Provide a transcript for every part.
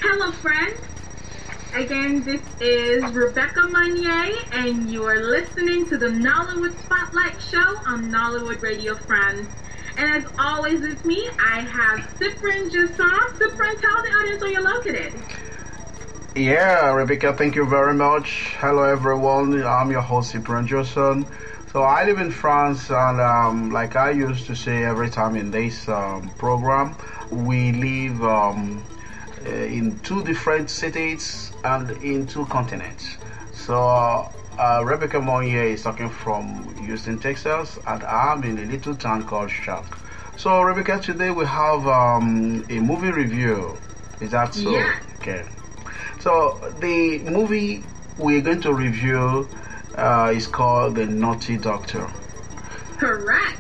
Hello friends, again this is Rebecca Monyei and you are listening to the Nollywood Spotlight Show on Nollywood Radio France. And as always with me, I have Cyprian Josson. Cyprian, tell the audience where you're located. Yeah, Rebecca, thank you very much. Hello everyone, I'm your host Cyprian Josson. So I live in France and like I used to say every time in this program, we live in two different cities and in two continents. So Rebecca Monyei is talking from Houston, Texas, and I'm in a little town called Shark. So Rebecca, today we have a movie review. Is that so? Yeah. Okay. So the movie we're going to review is called The Naughty Doctor. Correct.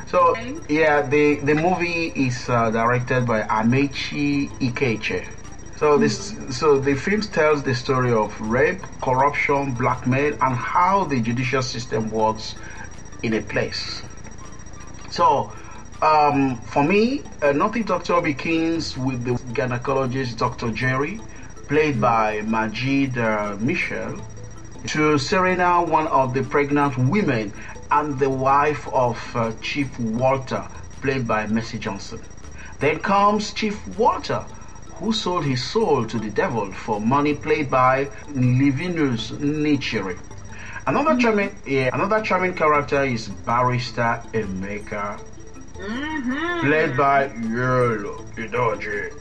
So yeah, the movie is directed by Amechi Ikeche. So the film tells the story of rape, corruption, blackmail, and how the judicial system works in a place. So for me, Naughty Doctor begins with the gynecologist Dr. Jerry, played by Majid Michel, to Serena, one of the pregnant women and the wife of Chief Walter, played by Mercy Josson. Then comes Chief Walter, who sold his soul to the devil for money, played by Livinus Nichiri. Another charming character is Barrister Emeka, played by Yellow Idoji.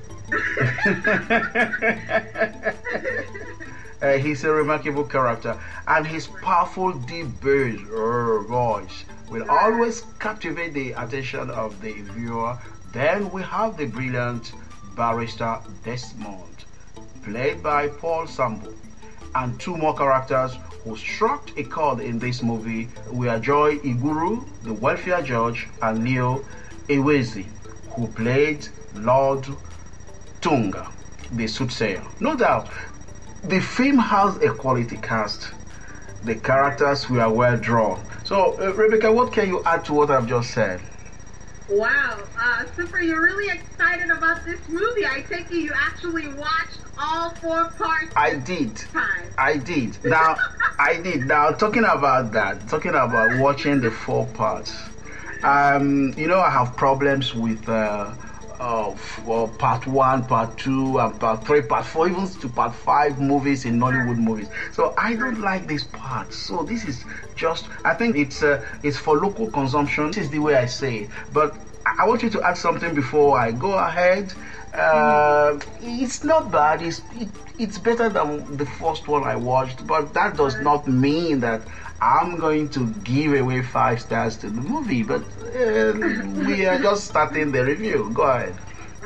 He's a remarkable character, and his powerful deep bass voice will always captivate the attention of the viewer. Then we have the brilliant Barrister Desmond, played by Paul Sambo, and two more characters who struck a chord in this movie. We are Joy Iguru, the welfare judge, and Leo Ewezi, who played Lord Tunga, the soothsayer. No doubt, the film has a quality cast. The characters were well drawn. So, Rebecca, what can you add to what I've just said? Wow, Super, you're really excited about this movie. I take it you actually watched all 4 parts. I did. Now, talking about watching the 4 parts. You know, I have problems with part 1, part 2, and part 3, part 4, even to part 5 movies in Nollywood movies. So I don't like this part. So this is just, I think it's for local consumption. This is the way I say it. But I want you to add something before I go ahead. It's not bad. It's better than the first one I watched, but that does not mean that I'm going to give away 5 stars to the movie. But we are just starting the review. Go ahead.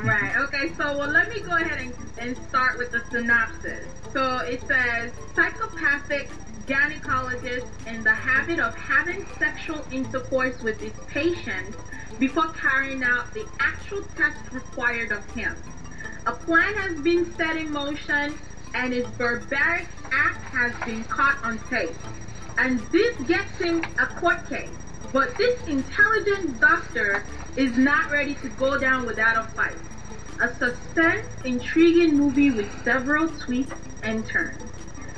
Right. Okay. So, well, let me go ahead and start with the synopsis. So it says, psychopathic gynecologist in the habit of having sexual intercourse with his patients before carrying out the actual test required of him. A plan has been set in motion and his barbaric act has been caught on tape. And this gets him a court case. But this intelligent doctor is not ready to go down without a fight. A suspense, intriguing movie with several twists and turns.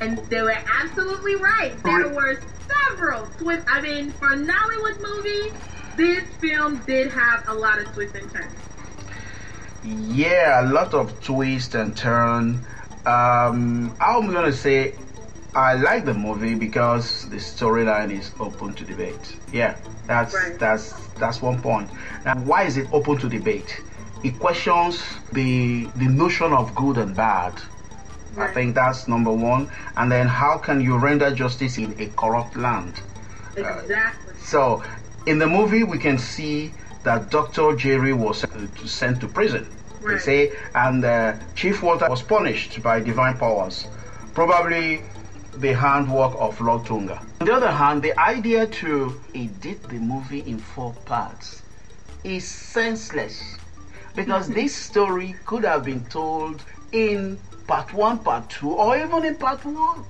And they were absolutely right. There were several twists. I mean, for a Nollywood movie, this film did have a lot of twists and turns. Yeah, a lot of twists and turns. I'm gonna say I like the movie because the storyline is open to debate. Yeah, that's one point. Now, why is it open to debate? It questions the notion of good and bad. I think that's number one. And then how can you render justice in a corrupt land? Exactly. So in the movie we can see that Dr. Jerry was sent to prison. They say, and Chief Walter was punished by divine powers, probably the handwork of Lord Tunga. On the other hand, the idea to edit the movie in 4 parts is senseless, because this story could have been told in part 1, part 2, or even in part 1.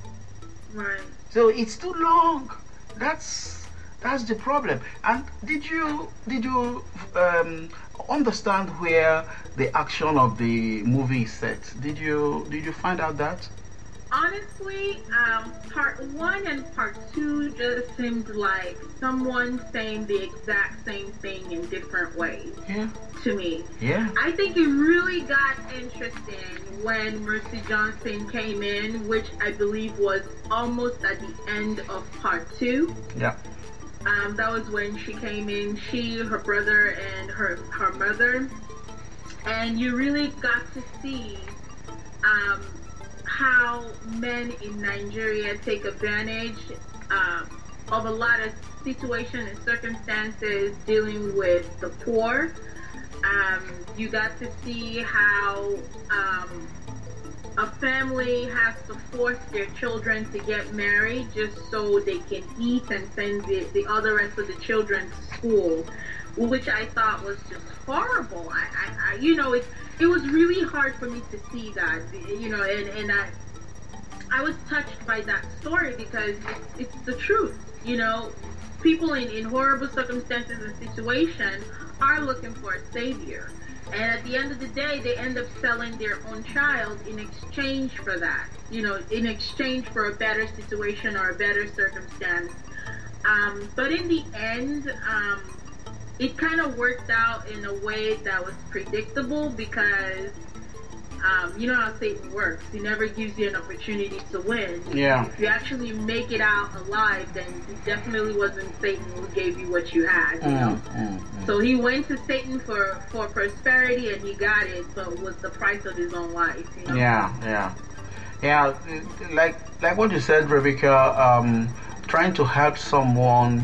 Right. So it's too long. That's That's the problem. And did you understand where the action of the movie is set? Did you find out that? Honestly, part one and part two just seemed like someone saying the exact same thing in different ways. Yeah. To me. Yeah. I think it really got interesting when Mercy Johnson came in, which I believe was almost at the end of part two. Yeah. That was when she came in, she, her brother, and her mother. And you really got to see how men in Nigeria take advantage of a lot of situations and circumstances dealing with the poor. You got to see how a family has to force their children to get married just so they can eat and send the other rest of the children to school, which I thought was just horrible. I you know, it was really hard for me to see that, you know, and I was touched by that story because it's the truth, you know. People in horrible circumstances and situations are looking for a savior. And at the end of the day, they end up selling their own child in exchange for that, you know, in exchange for a better situation or a better circumstance. But in the end, it kind of worked out in a way that was predictable because, you know how Satan works. He never gives you an opportunity to win. Yeah. If you actually make it out alive, then it definitely wasn't Satan who gave you what you had, you know? So he went to Satan for prosperity and he got it, but with the price of his own life, you know? Yeah, like what you said, Rebecca, trying to help someone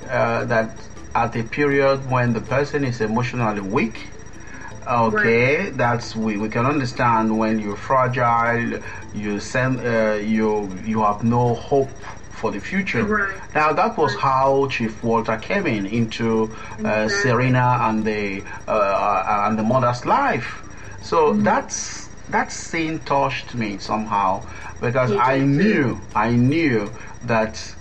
that at a period when the person is emotionally weak. Okay, right. That's we can understand when you're fragile, you have no hope for the future. Right. Now that was how Chief Walter came into Serena and the mother's life. So that scene touched me somehow because I knew that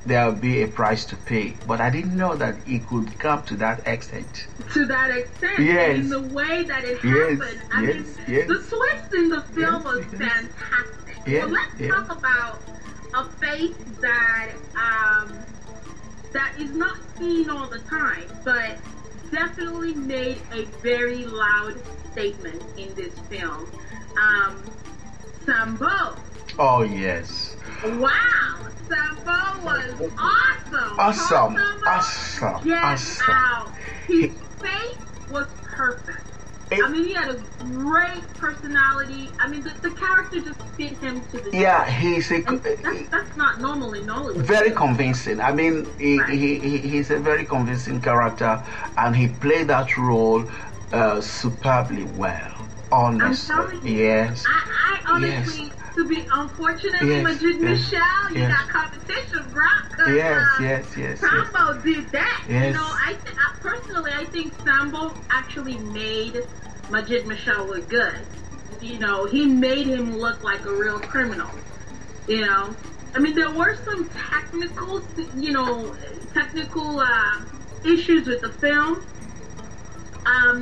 there would be a price to pay, but I didn't know that it could come to that extent. To that extent, yes. In the way that it happened. I mean, the twist in the film was fantastic. Well, let's talk about a face that that is not seen all the time, but definitely made a very loud statement in this film. Sambo. Oh yes. Wow. Sambo was awesome. Awesome. His face was perfect. I mean, he had a great personality. I mean, the character just fit him to the that's not normal in Nollywood. Very convincing. I mean, he's a very convincing character, and he played that role superbly well. Honestly, I'm telling you, yes. I honestly, to be unfortunately, Majid Michelle, you got competition, bro. Yes. Sambo did that. Yes. You know, personally, I think Sambo actually made Majid Michelle look good. You know, he made him look like a real criminal. You know, I mean, there were some technical issues with the film.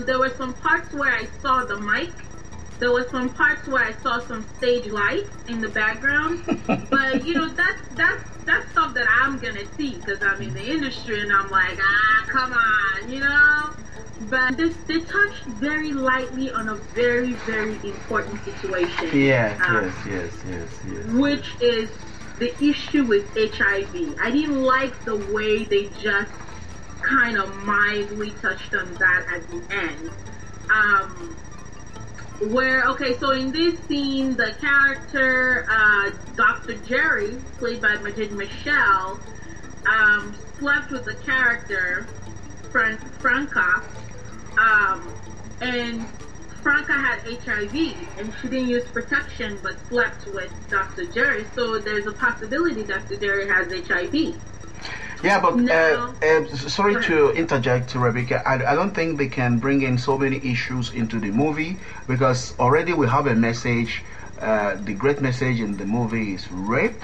There were some parts where I saw the mic. There were some parts where I saw some stage lights in the background. But, you know, that's stuff that I'm going to see because I'm in the industry and I'm like, come on, you know? But they touched very lightly on a very, very important situation. Yes. Which is the issue with HIV. I didn't like the way they just kind of mildly touched on that at the end. So in this scene, the character, Dr. Jerry, played by Majid Michelle, slept with the character, Franca, and Franca had HIV, and she didn't use protection, but slept with Dr. Jerry, so there's a possibility Dr. Jerry has HIV. Yeah, but sorry to interject, Rebecca. I don't think they can bring in so many issues into the movie because already we have a message. The great message in the movie is rape,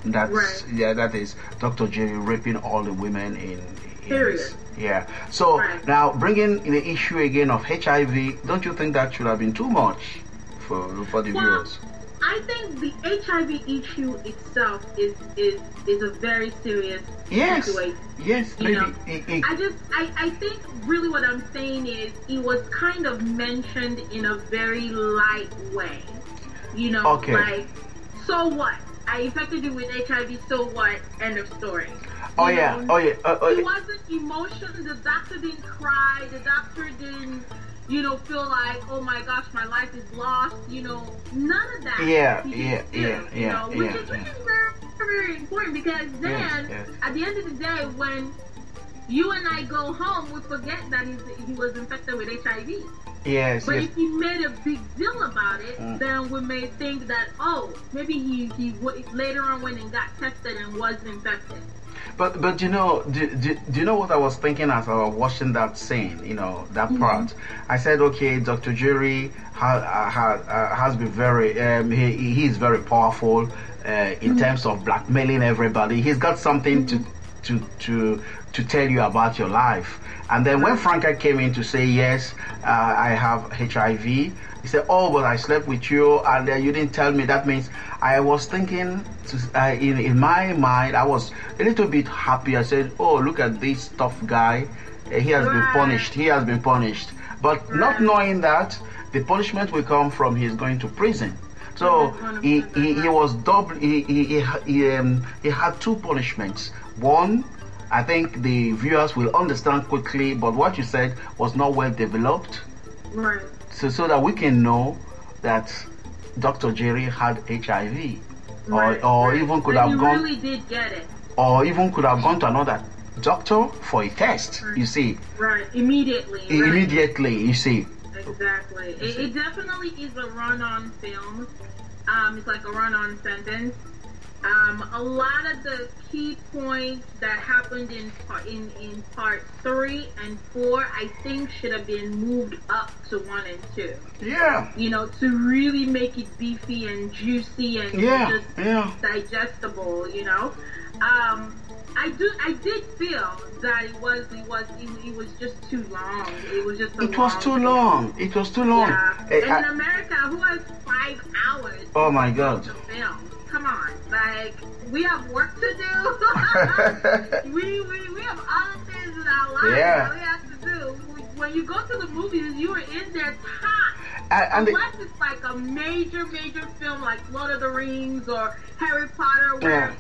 That's Right. yeah, that is Dr. Jerry raping all the women in Period. yeah. So Right. now bringing the issue again of HIV, don't you think that should have been too much for the Well, viewers? I think the HIV issue itself is a very serious Yes. situation. Yes, You know, maybe. I think really what I'm saying is it was kind of mentioned in a very light way. You know, Okay. like, so what? I infected you with HIV, so what? End of story. Oh You yeah, know, oh yeah. it wasn't emotion. The doctor didn't cry. The doctor didn't, feel like, oh my gosh, my life is lost. None of that. Yeah, he yeah, didn't do, yeah, which is very, very important because then, yes. at the end of the day, when you and I go home, we forget that he was infected with HIV. Yes, But yes. if he made a big deal about it, then we may think that, oh, maybe he later on went and got tested and was infected. But do you know what I was thinking as I was watching that scene, that part? I said, okay, Dr. Jerry has been very, he is very powerful in terms of blackmailing everybody. He's got something to tell you about your life. And then when Franca came in to say, yes, I have HIV, he said, oh, but I slept with you and you didn't tell me. That means I was thinking, in my mind, I was a little bit happy. I said, oh, look at this tough guy. He has been punished. He has been punished. But not knowing that the punishment will come from his going to prison. So he was double. He had two punishments. One, I think the viewers will understand quickly, but what you said was not well developed. Right. So that we can know that Dr. Jerry had HIV, or even could have gone. He really did get it. Or even could have gone to another doctor for a test. You see. Right. Immediately. Immediately. You see. Exactly. It definitely is a run-on film. It's like a run-on sentence. A lot of the key points that happened in part 3 and 4, I think, should have been moved up to 1 and 2. Yeah. To really make it beefy and juicy and just digestible. I did feel that it was just too long. It was just It was too long. It was too long. Yeah. And in America, who has 5 hours? Oh my God. To film? Come on, like, we have work to do. we have other things in our lives that we have to do. When you go to the movies, you are in their time. Unless it's like a major film like Lord of the Rings or Harry Potter, where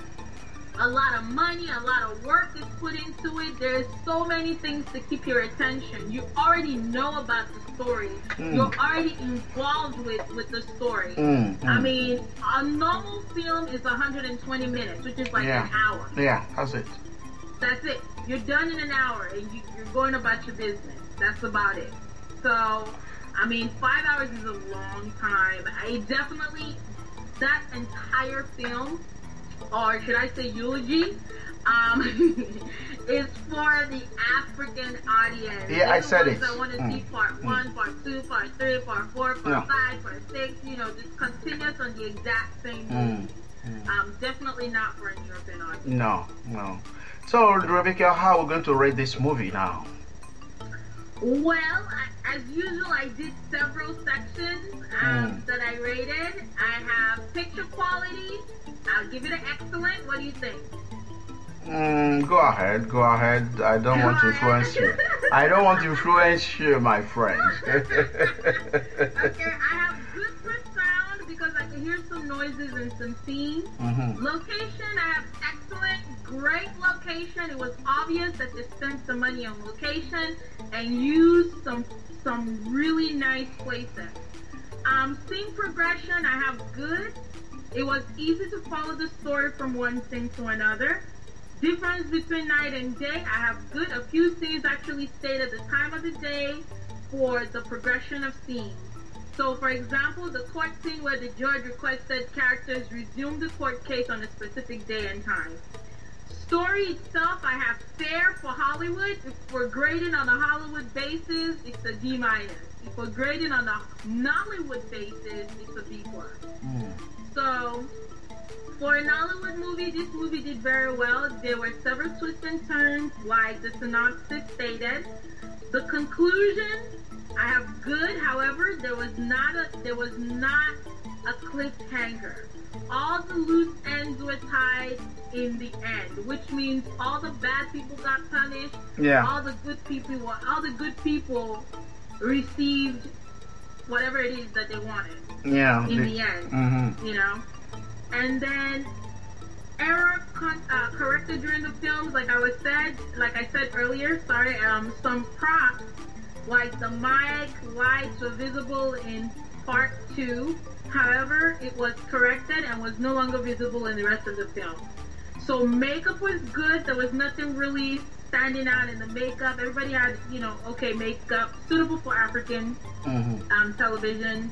a lot of money, a lot of work is put into it. There's so many things to keep your attention. You already know about the story. You're already involved with the story. I mean, a normal film is 120 minutes, which is like an hour. Yeah, that's it. That's it. You're done in an hour, and you're going about your business. That's about it. So, I mean, 5 hours is a long time. That entire film, or should I say eulogy, is for the African audience. Yeah, I said it. I want to see part 1, part 2, part 3, part 4, part 5, part 6, just continuous on the exact same movie. Definitely not for an European audience. No. So, Rebecca, how are we going to rate this movie now? Well, as usual, I did several sections that I rated. I have picture quality. I'll give it an excellent. What do you think? Go ahead. I don't want to influence you. I don't want to influence you, my friend. Okay, I have good sound because I can hear some noises and some scenes. Location, I have excellent, great location. It was obvious that they spent some money on location and used some really nice places. Scene progression, I have good. It was easy to follow the story from one scene to another. Difference between night and day, I have good. A few scenes actually stayed at the time of the day for the progression of scenes. So, for example, the court scene where the judge requested characters resume the court case on a specific day and time. Story itself, I have fair for Hollywood. If we're grading on a Hollywood basis, it's a D-. If we're grading on a Nollywood basis, it's a B+. So, For a Nollywood movie, this movie did very well. There were several twists and turns, like the synopsis stated. The conclusion, I have good. However, there was not a cliffhanger. All the loose ends were tied in the end, which means all the bad people got punished. Yeah. All the good people received whatever it is that they wanted. Yeah. In the end, you know. And then error corrected during the films, like I said earlier. Sorry, some props like the mic lights were visible in part 2. However, it was corrected and was no longer visible in the rest of the film. So makeup was good. There was nothing really standing out in the makeup. Everybody had, okay makeup suitable for African television.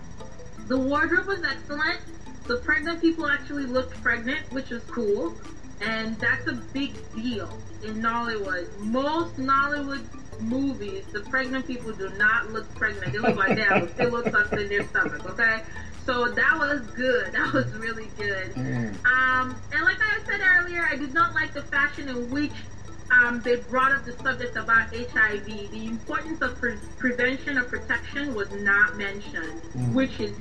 The wardrobe was excellent. The pregnant people actually looked pregnant, which was cool. And that's a big deal in Nollywood. Most Nollywood movies, the pregnant people do not look pregnant. They look like they have a pillow tucked in their stomach, okay? So that was good. That was really good. And like I said earlier, I did not like the fashion in which they brought up the subject about HIV. The importance of prevention or protection was not mentioned, which is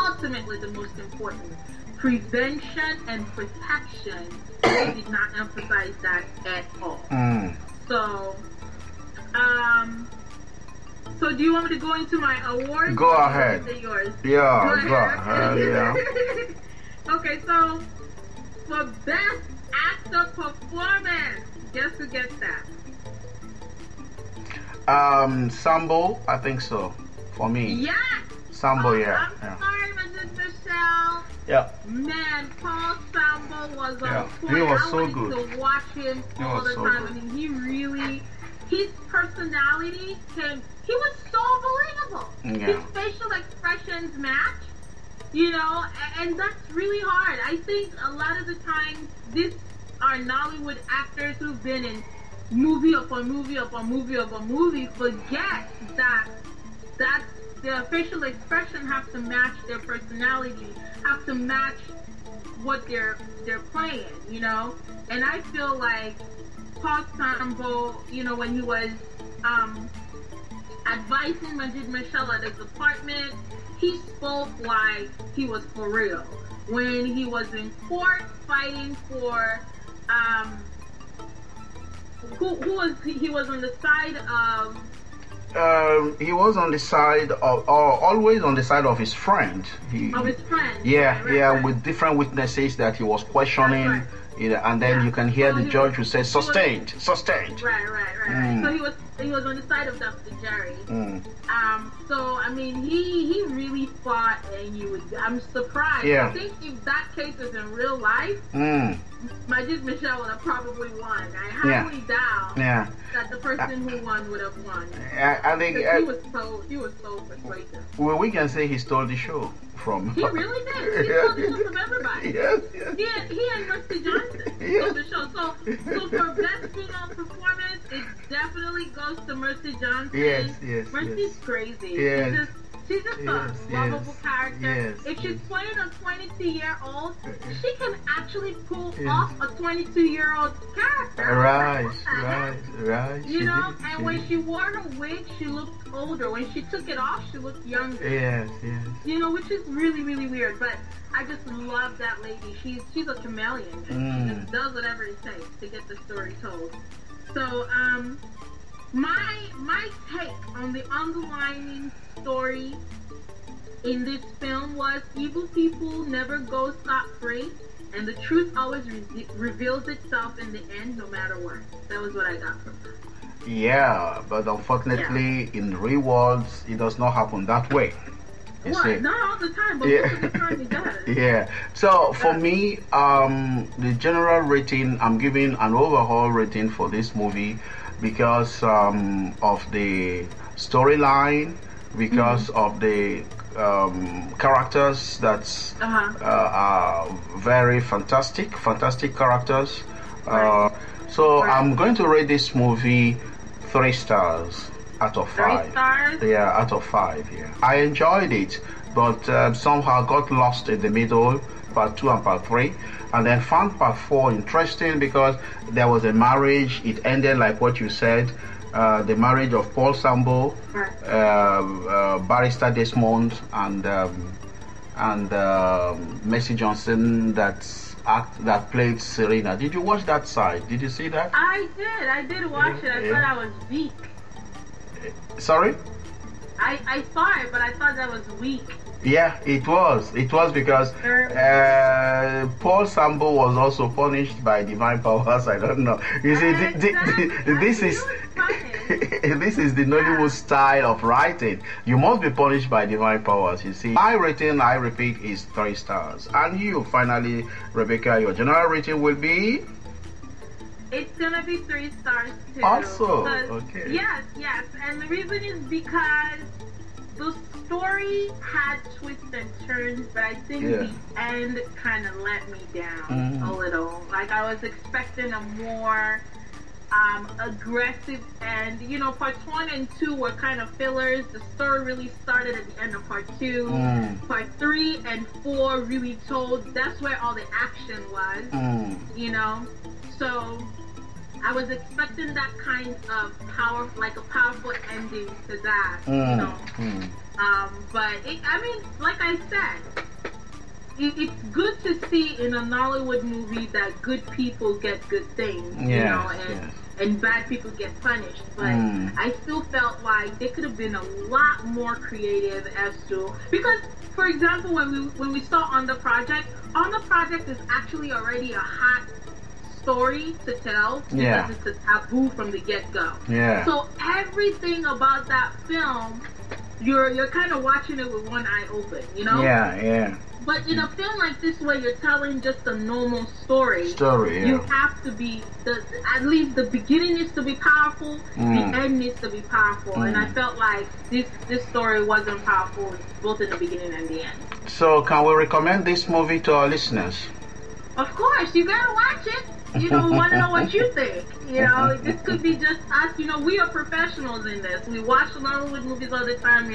ultimately the most important. Prevention and protection, they did not emphasize that at all. So do you want me to go into my awards? Go ahead. Or is it yours? Yeah, go ahead. Yeah. Okay, so for best actor performance, guess who gets that? Sambo, I think so. For me. Yes. Sambo, yeah. I'm sorry, Mrs. Michelle. Yeah. Man, Paul Sambo was on point. He was I so wanted good. to watch him all the time. Good. I mean, his personality he was so believable. Yeah. His facial expressions match, and that's really hard. I think a lot of the times, these are Nollywood actors who've been in movie upon movie upon movie upon movie, forget that their facial expression have to match their personality, have to match what they're playing, And I feel like Paul Sambo, when he was advising Majid Michelle at his apartment, he spoke like he was for real. When he was in court fighting for he was on the side of he was on the side of, always on the side of his friend. Of his friend. Yeah, right. with different witnesses that he was questioning. Right. And then you can hear the judge who says sustained. Right. So he was on the side of Dr. Jerry. So I mean, he really fought, and I'm surprised. Yeah. I think if that case was in real life, Majid Michelle would have probably won. I highly doubt that the person who won would have won. I think he was so persuasive. Well, we can say he stole the show from. He really did. He stole the show from everybody. Yes. He and Mercy Johnson stole the show. So for best female performance, it definitely goes to Mercy Johnson. Yes. Mercy's crazy. Yes. She's just a lovable character. Yes. If she's playing a 22-year-old, she can actually pull off a 22-year-old character. Right. And when she wore her wig, she looked older. When she took it off, she looked younger. Yes. Which is really, really weird. But I just love that lady. She's a chameleon. She just does whatever it takes to get the story told. So, my take on the underlying story in this film was evil people never go scot-free, and the truth always reveals itself in the end, no matter what. That was what I got from that. Yeah, but unfortunately, in the real world, it does not happen that way. Not all the time, but most of the time it does. Yeah. So for me, the general rating, I'm giving an overall rating for this movie because of the storyline, because of the characters that are very fantastic characters. So I'm going to rate this movie 3 stars out of 5. 3 stars? Yeah, out of 5. Yeah, I enjoyed it, but somehow got lost in the middle part 2 and part 3, and then found part 4 interesting because there was a marriage. It ended like what you said, the marriage of Paul Sambo, Barrister Desmond, and Mercy Josson that played Serena. Did you watch that side? Did you see that? I did watch it. I thought I was weak. Sorry? I saw it, but I thought that was weak. Yeah, it was because Paul Sambo was also punished by divine powers. I don't know. You see, this is this is the Nollywood style of writing. You must be punished by divine powers. You see, my rating, I repeat, is 3 stars. And you, finally, Rebecca, your general rating will be? It's gonna be 3 stars too. Also, okay. Yes, and the reason is because the story had twists and turns, but I think the end kind of let me down a little. Like, I was expecting a more aggressive end. You know, parts 1 and 2 were kind of fillers. The story really started at the end of part 2. Part 3 and 4 really told. That's where all the action was. You know, so I was expecting that kind of like a powerful ending to that, you know. But I mean, like I said, it's good to see in a Nollywood movie that good people get good things, you know, and bad people get punished. But I still felt like they could have been a lot more creative as to, because, for example, when we saw On the Project is actually already a hot story to tell because it's a taboo from the get-go. So everything about that film, you're kind of watching it with one eye open, you know? But in a film like this, where you're telling just a normal story, you have to be, at least the beginning needs to be powerful, the end needs to be powerful, and I felt like this story wasn't powerful both in the beginning and the end. So can we recommend this movie to our listeners? Of course, you gotta watch it. You know, we want to know what you think. You know, this could be just us. You know, we are professionals in this. We watch Nollywood movies all the time.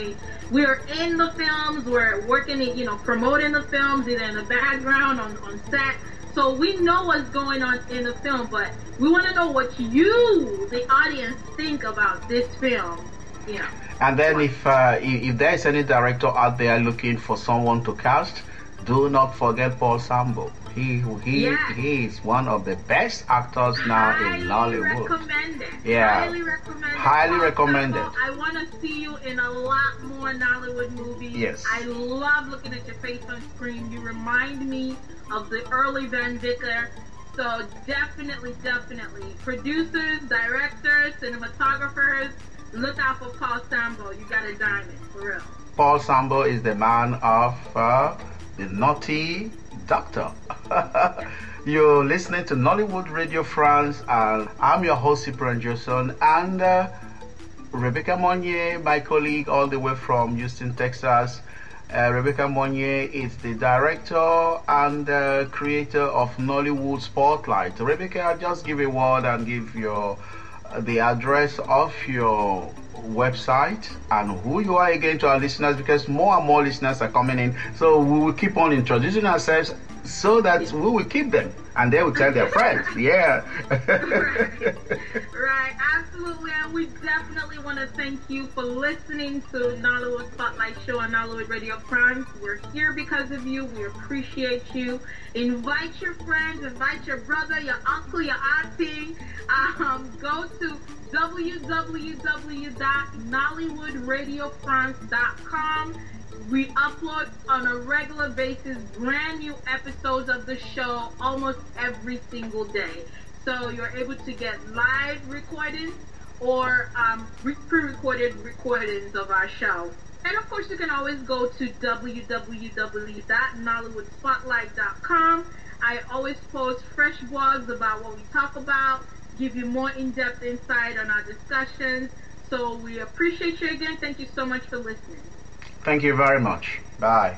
We are in the films. We're working, you know, promoting the films, either in the background, on set. So we know what's going on in the film, but we want to know what you, the audience, think about this film. You know. And then if there is any director out there looking for someone to cast, do not forget Paul Sambo. He is one of the best actors now in Nollywood. Highly recommended. I want to see you in a lot more Nollywood movies. Yes. I love looking at your face on screen. You remind me of the early Van Vicker. So definitely, producers, directors, cinematographers, look out for Paul Sambo. You got a diamond, for real. Paul Sambo is the man of the Naughty Doctor. You're listening to Nollywood Radio France, and I'm your host, Cyprian Josson, and Rebecca Monyei, my colleague all the way from Houston, Texas. Rebecca Monyei is the director and creator of Nollywood Spotlight. Rebecca, just give a word and give the address of your website and who you are again to our listeners, because more and more listeners are coming in, so we will keep on introducing ourselves so that we will keep them and they will tell their friends. Right, absolutely. And we definitely want to thank you for listening to Nollywood Spotlight Show on Nollywood Radio France. We're here because of you. We appreciate you. Invite your friends, invite your brother, your uncle, your auntie. Go to www.nollywood-radiofrance.com. We upload on a regular basis brand new episodes of the show almost every single day. So you're able to get live recordings or pre-recorded recordings of our show. And of course, you can always go to www.nollywoodspotlight.com. I always post fresh blogs about what we talk about, give you more in-depth insight on our discussions. So we appreciate you again. Thank you so much for listening. Thank you very much. Bye.